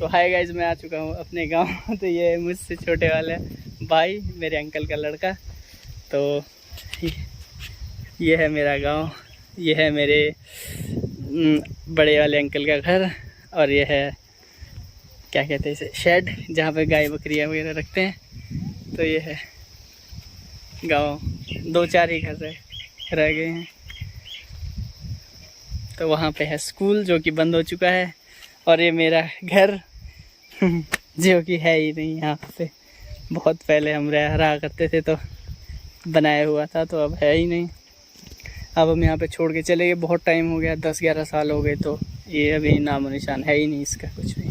तो hi guys, मैं आ चुका हूँ अपने गांव। तो ये मुझसे छोटे वाले भाई, मेरे अंकल का लड़का। तो ये है मेरा गांव, ये है मेरे बड़े वाले अंकल का घर, और ये है क्या कहते हैं इसे, शेड, जहाँ पे गाय बकरियाँ वगैरह रखते हैं। तो ये है गांव, 2-4 ही घर रह गए हैं। तो वहाँ पे है स्कूल जो कि बंद हो चुका है, और ये मेरा घर जो कि है ही नहीं यहाँ पे। बहुत पहले हम रहा करते थे तो बनाया हुआ था, तो अब है ही नहीं। अब हम यहाँ पे छोड़ के चले गए, बहुत टाइम हो गया, 10-11 साल हो गए। तो ये अभी नामो निशान है ही नहीं इसका कुछ भी।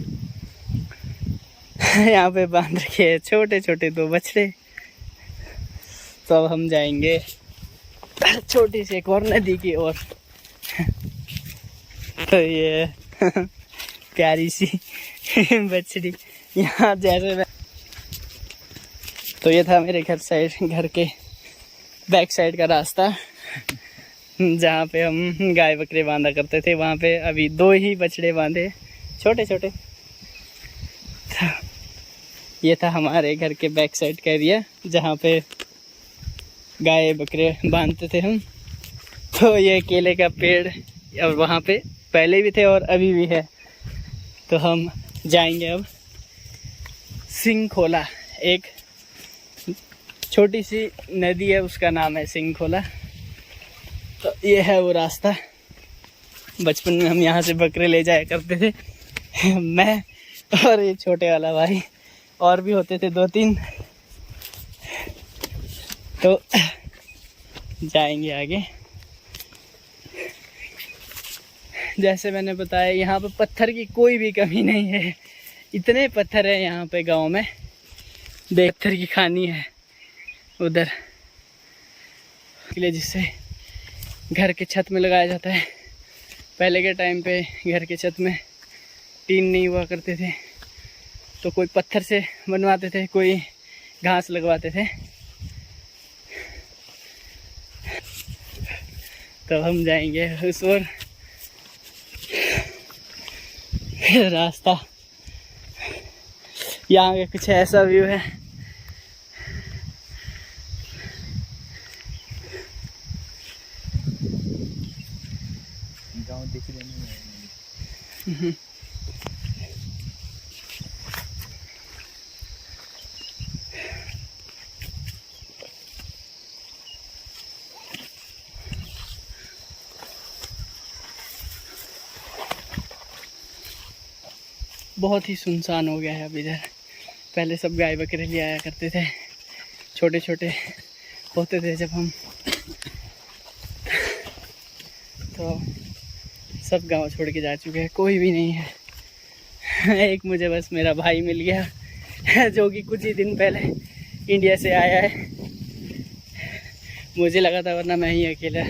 यहाँ पे बांध रखे हैं छोटे छोटे 2 बछड़े। तो अब हम जाएंगे छोटी सी एक और नदी की ओर। तो ये प्यारी सी बछड़ी यहाँ जैसे तो ये था मेरे घर के बैक साइड का रास्ता, जहाँ पे हम गाय बकरे बांधा करते थे। वहाँ पे अभी 2 ही बछड़े बांधे, छोटे छोटे। तो ये था हमारे घर के बैक साइड का एरिया, जहाँ पे गाय बकरे बांधते थे हम। तो ये केले का पेड़ और वहाँ पे पहले भी थे और अभी भी है। तो हम जाएंगे अब सिंघखोला, एक छोटी सी नदी है, उसका नाम है सिंघखोला। तो ये है वो रास्ता। बचपन में हम यहाँ से बकरे ले जाया करते थे मैं और ये छोटे वाला भाई, और भी होते थे 2-3। तो जाएंगे आगे। जैसे मैंने बताया, यहाँ पे पत्थर की कोई भी कमी नहीं है, इतने पत्थर है यहाँ पे गांव में। पत्थर की खानी है उधर के लिए, जिससे घर के छत में लगाया जाता है। पहले के टाइम पे घर के छत में टीन नहीं हुआ करते थे, तो कोई पत्थर से बनवाते थे, कोई घास लगवाते थे। तो हम जाएंगे उस ओर। रास्ता यहाँ का कुछ ऐसा व्यू है। गाँव दिख रहे हैं। बहुत ही सुनसान हो गया है अब इधर। पहले सब गाय बकरे ले आया करते थे, छोटे छोटे होते थे जब हम। तो सब गांव छोड़ के जा चुके हैं, कोई भी नहीं है। एक मुझे बस मेरा भाई मिल गया, जो कि कुछ ही दिन पहले इंडिया से आया है। मुझे लगा था वरना मैं ही अकेला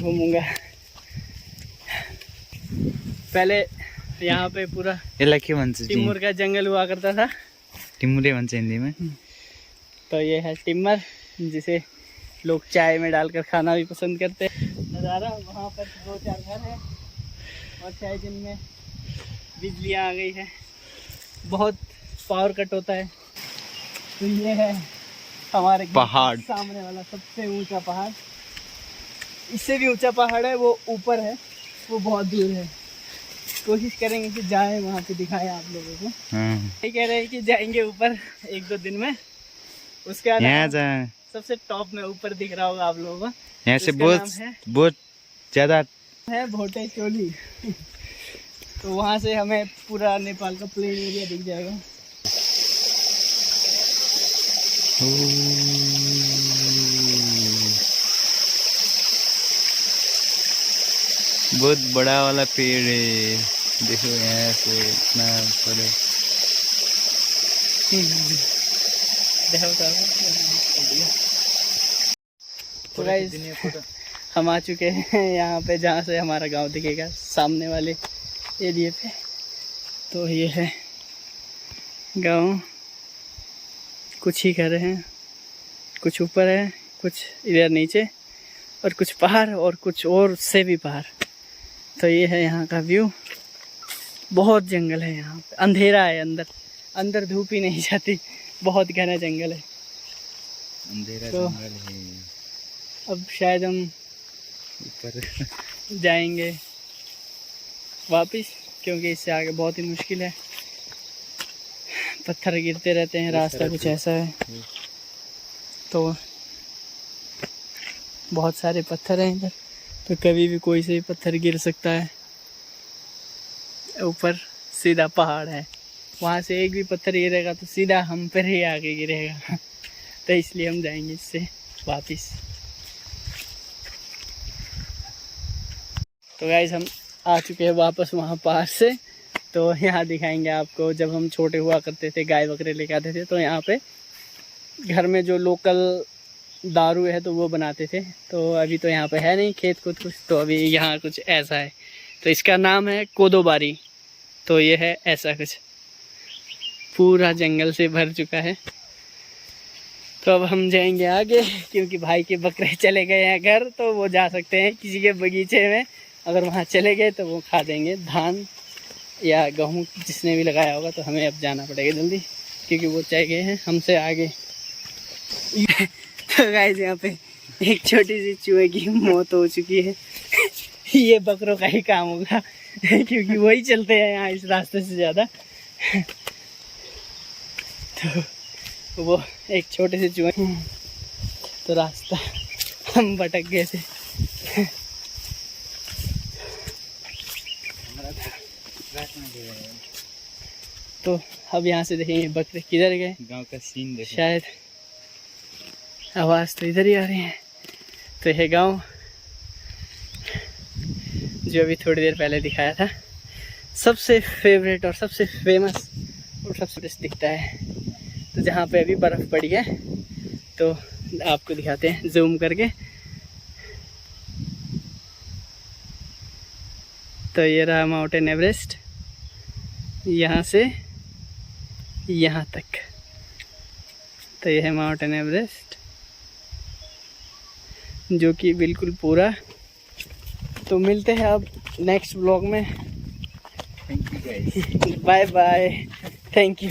घूमूंगा। पहले यहाँ पे पूरा टिम्मर का जंगल हुआ करता था। टिम्मुरे भन्छ हिंदी में। तो ये है टिम्मर, जिसे लोग चाय में डालकर खाना भी पसंद करते हैं। नज़ारा वहाँ पर 2-4 घर है, और शायद जिनमें बिजलियाँ आ गई है। बहुत पावर कट होता है। तो ये है हमारे पहाड़, सामने वाला सबसे ऊंचा पहाड़। इससे भी ऊंचा पहाड़ है, वो ऊपर है, वो बहुत दूर है। कोशिश करेंगे कि जाए वहाँ पे, दिखाएं आप लोगों को। ये कह रहे हैं कि जाएंगे ऊपर 1-2 दिन में। उसके बाद सबसे टॉप में ऊपर दिख रहा होगा आप लोगों को, यहाँ से बहुत ज्यादा है भोटे चोली। तो वहाँ से हमें पूरा नेपाल का प्लेन एरिया दिख जाएगा। बहुत बड़ा वाला पेड़ है, देखो यहाँ से इतना बड़े। तो गाइस, हम आ चुके हैं यहाँ पे, जहाँ से हमारा गांव दिखेगा, सामने वाले एरिया पे। तो ये है गांव। कुछ ही घर हैं, कुछ ऊपर है, कुछ इधर नीचे, और कुछ पहाड़, और कुछ और से भी पहाड़। तो ये है यहाँ का व्यू। बहुत जंगल है यहाँ पे, अंधेरा है अंदर, अंदर धूप ही नहीं जाती, बहुत घना जंगल है। अंधेरा तो जंगल है। अब शायद हम ऊपर जाएंगे वापिस, क्योंकि इससे आगे बहुत ही मुश्किल है, पत्थर गिरते रहते हैं, रास्ता कुछ ऐसा है। तो बहुत सारे पत्थर हैं इधर, तो कभी भी कोई से भी पत्थर गिर सकता है। ऊपर सीधा पहाड़ है, वहाँ से एक भी पत्थर गिरेगा तो सीधा हम पर ही आके गिरेगा। तो इसलिए हम जाएंगे इससे वापिस। तो गाइस हम आ चुके हैं वापस वहाँ पार से। तो यहाँ दिखाएंगे आपको, जब हम छोटे हुआ करते थे गाय बकरे लेके आते थे, तो यहाँ पे घर में जो लोकल दारू है तो वो बनाते थे। तो अभी तो यहाँ पे है नहीं खेत कूद कुछ, तो अभी यहाँ कुछ ऐसा है। तो इसका नाम है कोदोबारी। तो ये है ऐसा कुछ, पूरा जंगल से भर चुका है। तो अब हम जाएंगे आगे, क्योंकि भाई के बकरे चले गए हैं घर, तो वो जा सकते हैं किसी के बगीचे में। अगर वहाँ चले गए तो वो खा देंगे धान या गेहूँ जिसने भी लगाया होगा। तो हमें अब जाना पड़ेगा जल्दी, क्योंकि वो चले गए हैं हमसे आगे। तो गाइस यहाँ पे एक छोटी सी चूहे की मौत हो चुकी है। ये बकरों का ही काम होगा, क्योंकि वही चलते हैं यहाँ इस रास्ते से ज़्यादा। तो वो एक छोटे से चूहे, तो रास्ता हम भटक गए थे। तो अब यहाँ से देखेंगे बकरे किधर गए। गांव का सीन देखो। शायद आवाज़ तो इधर ही आ रही है। तो यह गांव जो अभी थोड़ी देर पहले दिखाया था, सबसे फेवरेट और सबसे फेमस और सबसे बेस्ट दिखता है। तो जहाँ पे अभी बर्फ़ पड़ी है, तो आपको दिखाते हैं जूम करके। तो ये रहा माउंटेन एवरेस्ट, यहाँ से यहाँ तक। तो यह है माउंटेन एवरेस्ट, जो कि बिल्कुल पूरा। तो मिलते हैं अब नेक्स्ट ब्लॉग में। Thank you guys. Bye bye, thank you.